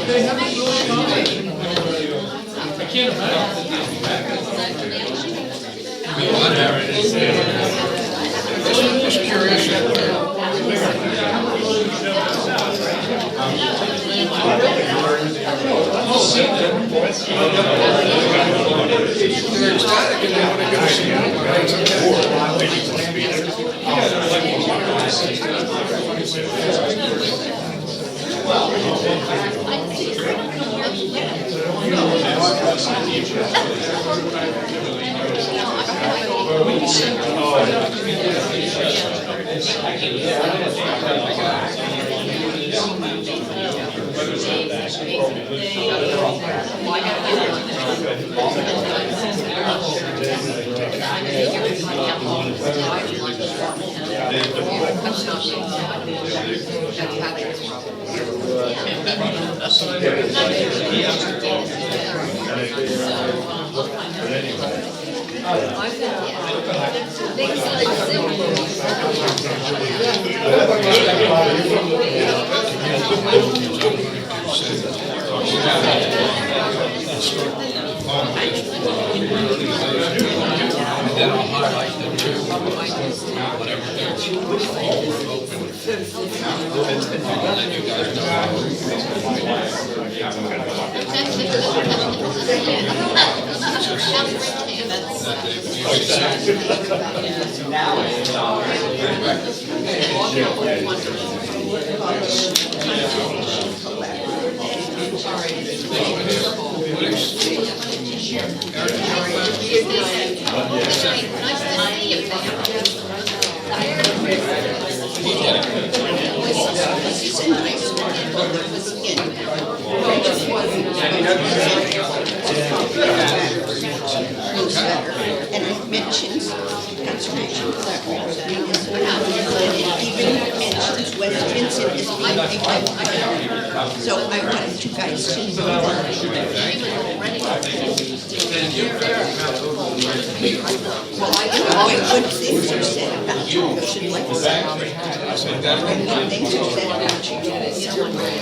They haven't really commented. I can't imagine. Just curious. They're ecstatic and they want to go see and then I'll highlight them too, whatever they're open. I'll let you guys And it mentions conservation collaborative, and it even mentions West Vincent as being a part. So I wanted you guys to know that. Well, good things are said about you, I should like to say. And good things are said about you.